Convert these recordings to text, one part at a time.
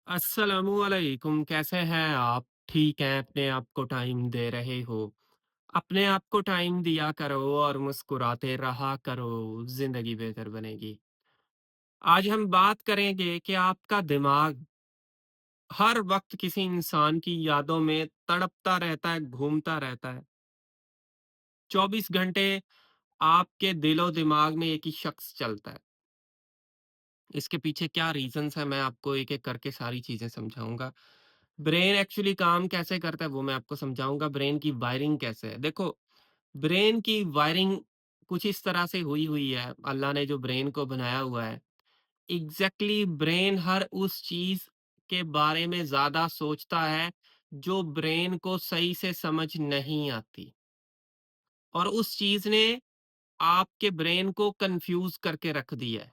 अस्सलामुअलैकुम, कैसे हैं आप? ठीक हैं, अपने आप को टाइम दे रहे हो? अपने आप को टाइम दिया करो और मुस्कुराते रहा करो, ज़िंदगी बेहतर बनेगी। आज हम बात करेंगे कि आपका दिमाग हर वक़्त किसी इंसान की यादों में तड़पता रहता है, घूमता रहता है। 24 घंटे आपके दिलो-दिमाग में एक ही शख्स चलता है। इसके पीछे क्या रीज़न्स हैं, मैं आपको एक-एक करके सारी चीज़ें समझाऊँगा। ब्रेन एक्चुअली काम कैसे करता है वो मैं आपको समझाऊँगा, ब्रेन की वायरिंग कैसे है। देखो, ब्रेन की वायरिंग कुछ इस तरह से हुई हुई है, अल्लाह ने जो ब्रेन को बनाया हुआ है, एग्ज़ैक्टली ब्रेन हर उस चीज़ के बारे में ज़्यादा सोचता है, जो ब्रेन को सही से समझ नहीं आती और उस चीज़ ने आपके ब्रेन को कन्फ्यूज़ करके रख दिया है।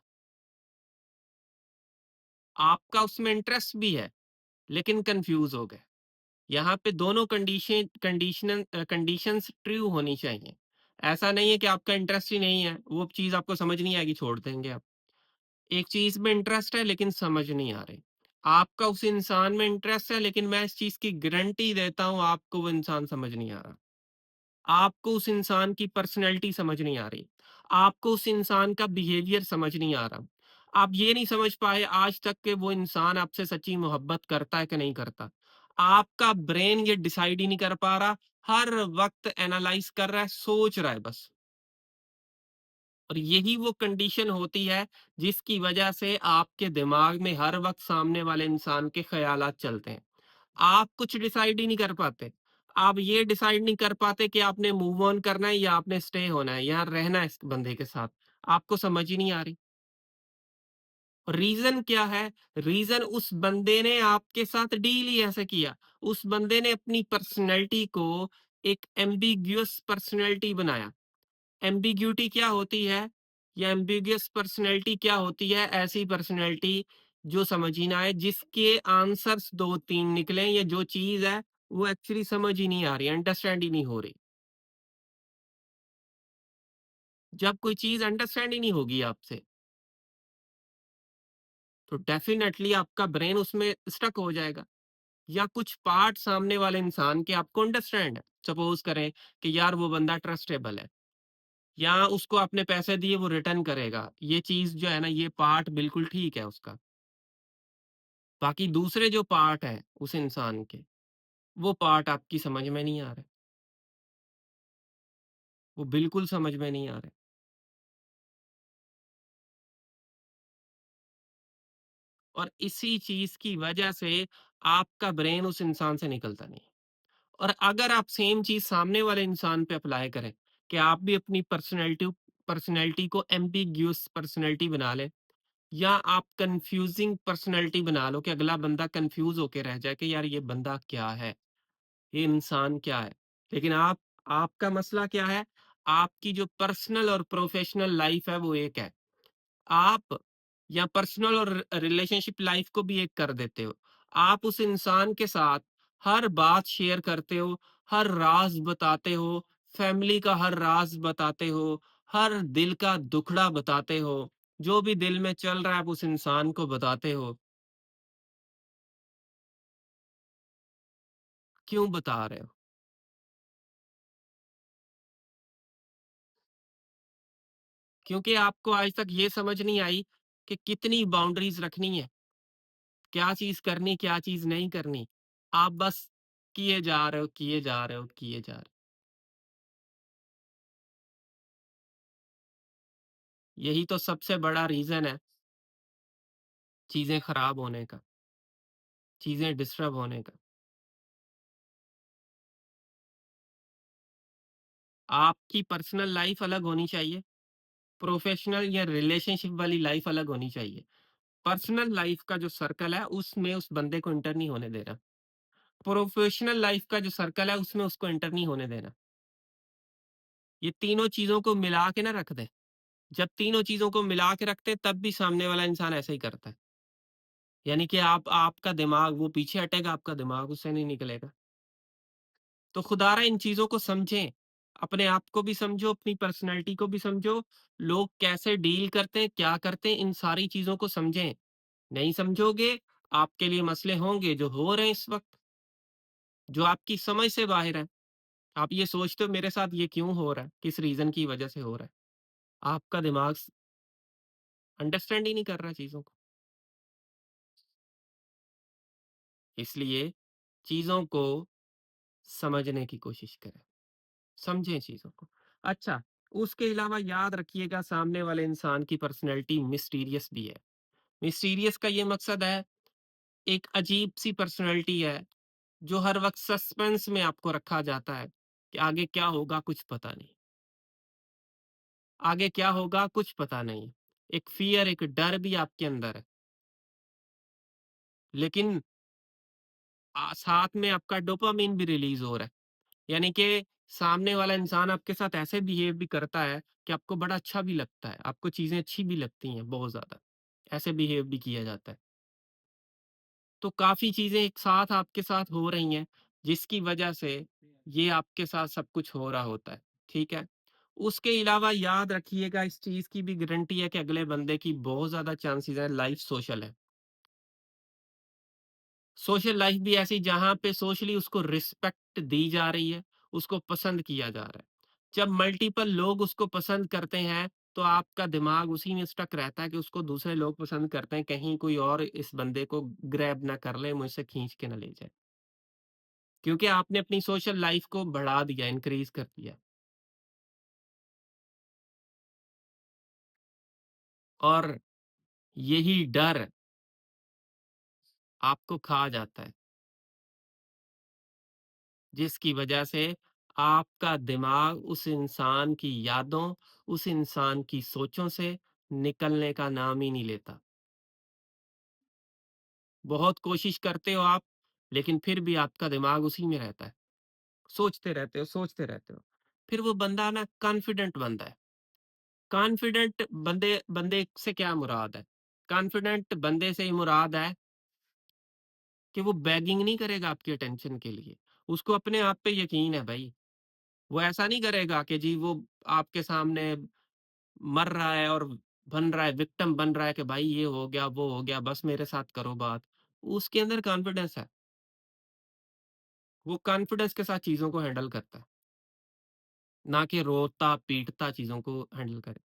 आपका उसमें इंटरेस्ट भी है, लेकिन कन्फ्यूज़ हो गए। यहाँ पे दोनों कंडीशंस ट्रू होनी चाहिए। ऐसा नहीं है कि आपका इंटरेस्ट ही नहीं है, वो चीज़ आपको समझ नहीं आएगी, छोड़ देंगे आप। एक चीज़ में इंटरेस्ट है लेकिन समझ नहीं आ रही। आपका उस इंसान में इंटरेस्ट है लेकिन मैं इस चीज़ की गारंटी देता हूँ आपको वो इंसान समझ नहीं आ रहा। आपको उस इंसान की पर्सनैलिटी समझ नहीं आ रही। आपको उस इंसान का बिहेवियर समझ नहीं आ रहा। आप ये नहीं समझ पाए आज तक कि वो इंसान आपसे सच्ची मोहब्बत करता है कि नहीं करता। आपका ब्रेन ये डिसाइड ही नहीं कर पा रहा, हर वक़्त एनालाइज़ कर रहा है, सोच रहा है बस। और यही वो कंडीशन होती है जिसकी वजह से आपके दिमाग में हर वक़्त सामने वाले इंसान के ख़यालात चलते हैं। आप कुछ डिसाइड ही नहीं कर पाते। आप ये डिसाइड नहीं कर पाते कि आपने मूव ऑन करना है या आपने स्टे होना है, यहाँ रहना है इस बंदे के साथ। आपको समझ ही नहीं आ रही। रीज़न क्या है? रीज़न उस बंदे ने आपके साथ डील ही ऐसे किया। उस बंदे ने अपनी पर्सनैलिटी को एक एम्बिग्यूअस पर्सनैलिटी बनाया। एम्बिग्यूटी क्या होती है? या एम्बिगियस पर्सनैलिटी क्या होती है? ऐसी पर्सनैलिटी जो समझ ही ना आए, जिसके आंसर्स 2-3 निकलें या जो चीज़ है, वो एक्चुअली समझ ही नहीं आ रही, अंडरस्टैंड ही नहीं हो रही। जब कोई चीज़ अंडरस्टैंड ही नहीं होगी आपसे, तो डेफ़िनेटली आपका ब्रेन उसमें स्टक हो जाएगा या कुछ पार्ट सामने वाले इंसान के आपको अंडरस्टैंड है। सपोज़ करें कि यार वो बंदा ट्रस्टेबल है या उसको आपने पैसे दिए वो रिटर्न करेगा। ये चीज़ जो है ना, ये पार्ट बिल्कुल ठीक है उसका। बाकी दूसरे जो पार्ट हैं उस इंसान के, वो पार्ट आपकी समझ में नहीं आ रहे। वो बिल्कुल समझ में नहीं आ रहे और इसी चीज़ की वजह से आपका ब्रेन उस इंसान से निकलता नहीं। और अगर आप सेम चीज़ सामने वाले इंसान पे अप्लाई करें, कि आप भी अपनी पर्सनैलिटी को एम्बिग्यूअस पर्सनैलिटी बना लें या आप कन्फ्यूज़िंग पर्सनैलिटी बना लो कि अगला बंदा कन्फ्यूज़ होके रह जाए कि यार ये बंदा क्या है? ये इंसान क्या है? लेकिन आपका मसला क्या है? आपकी जो पर्सनल और प्रोफ़ेशनल लाइफ़ है वो एक है। आप या पर्सनल और रिलेशनशिप लाइफ़ को भी एक कर देते हो। आप उस इंसान के साथ हर बात शेयर करते हो, हर राज़ बताते हो, फ़ैमिली का हर राज़ बताते हो, हर दिल का दुखड़ा बताते हो, जो भी दिल में चल रहा है आप उस इंसान को बताते हो। क्यों बता रहे हो? क्योंकि आपको आज तक ये समझ नहीं आई कि कितनी बाउंड्रीज़ रखनी है, क्या चीज़ करनी, क्या चीज़ नहीं करनी। आप बस किए जा रहे हो, किए जा रहे हो, किए जा रहे हो। यही तो सबसे बड़ा रीज़न है चीज़ें खराब होने का, चीज़ें डिस्टर्ब होने का। आपकी पर्सनल लाइफ़ अलग होनी चाहिए, प्रोफ़ेशनल या रिलेशनशिप वाली लाइफ़ अलग होनी चाहिए। पर्सनल लाइफ़ का जो सर्कल है, उसमें उस बंदे को एंटर नहीं होने देना। प्रोफ़ेशनल लाइफ़ का जो सर्कल है, उसमें उसको एंटर नहीं होने देना। ये तीनों चीज़ों को मिला के ना रख दें। जब तीनों चीज़ों को मिला के रखते हैं, तब भी सामने वाला इंसान ऐसा ही करता है। यानी कि आप आपका दिमाग वो पीछे हटेगा, आपका दिमाग उससे नहीं निकलेगा। तो खुदारा इन चीज़ों को समझें। अपने आप को भी समझो, अपनी पर्सनैलिटी को भी समझो, लोग कैसे डील करते हैं, क्या करते हैं, इन सारी चीज़ों को समझें। नहीं समझोगे, आपके लिए मसले होंगे जो हो रहे हैं इस वक़्त, जो आपकी समझ से बाहिर हैं। आप ये सोचते हो मेरे साथ ये क्यों हो रहा है? किस रीज़न की वज़ह से हो रहा है? आपका दिमाग अंडरस्टैंड ही नहीं कर रहा चीज़ों को। इसलिए चीज़ों को समझने की कोशिश करें, समझें चीज़ों को। अच्छा, उसके अलावा याद रखिएगा सामने वाले इंसान की पर्सनैलिटी मिस्टीरियस भी है। मिस्टीरियस का ये मकसद है, एक अजीब-सी पर्सनैलिटी है, जो हर वक़्त सस्पेंस में आपको रखा जाता है, कि आगे क्या होगा कुछ पता नहीं। आगे क्या होगा कुछ पता नहीं। एक फ़ियर, एक डर भी आपके अंदर है। लेकिन साथ में आपका डोपामाइन भी रिलीज़ हो रहा है। यानी कि सामने वाला इंसान आपके साथ ऐसे बिहेव भी करता है कि आपको बड़ा अच्छा भी लगता है, आपको चीज़ें अच्छी भी लगती हैं बहुत ज़्यादा, ऐसे बिहेव भी किया जाता है। तो काफ़ी चीज़ें एक साथ आपके साथ हो रही हैं, जिसकी वजह से ये आपके साथ सब कुछ हो रहा होता है, ठीक है? उसके अलावा याद रखिएगा इस चीज़ की भी गारंटी है कि अगले बंदे की बहुत ज़्यादा चांसेज़ है लाइफ़ सोशल है। सोशल लाइफ भी ऐसी जहाँ पे सोशली उसको रिस्पेक्ट दी जा रही है, उसको पसंद किया जा रहा है। जब मल्टीपल लोग उसको पसंद करते हैं, तो आपका दिमाग उसी में स्टक रहता है कि उसको दूसरे लोग पसंद करते हैं, कहीं कोई और इस बंदे को ग्रैब ना कर ले, मुझसे खींच के ना ले जाए। क्योंकि आपने अपनी सोशल लाइफ को बढ़ा दिया, इंक्रीज़ कर दिया और यही डर आपको खा जाता है। जिसकी वजह से आपका दिमाग उस इंसान की यादों, उस इंसान की सोचों से निकलने का नाम ही नहीं लेता। बहुत कोशिश करते हो आप, लेकिन फिर भी आपका दिमाग उसी में रहता है। सोचते रहते हो, सोचते रहते हो। फिर वो बंदा ना कॉन्फिडेंट बनता है। कॉन्फिडेंट बंदे बंदे से क्या मुराद है? कॉन्फिडेंट बंदे से मुराद है कि वो बेगिंग नहीं करेगा आपकी अटेंशन के लिए। उसको अपने आप पे यकीन है भई। वो ऐसा नहीं करेगा कि जी वो आपके सामने मर रहा है और बन रहा है, विक्टिम बन रहा है कि भाई ये हो गया, वो हो गया, बस मेरे साथ करो बात। उसके अंदर कॉन्फिडेंस है। वो कॉन्फिडेंस के साथ चीज़ों को हैंडल करता है, ना कि रोता-पीटता चीज़ों को हैंडल करे।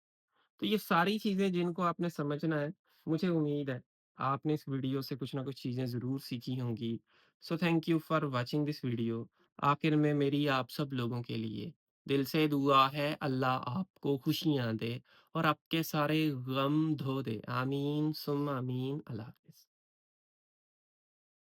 तो ये सारी चीज़ें जिनको आपने समझना है, मुझे उम्मीद है आपने इस वीडियो से कुछ ना कुछ चीज़ें ज़रूर सीखी होंगी। So thank you for watching this video. आखिर में मेरी आप सब लोगों के लिए दिल से दुआ है अल्लाह आपको खुशियाँ दे और आपके सारे गम धो दे। आमीन सुम्मा आमीन। अल्लाह हाफ़िज़।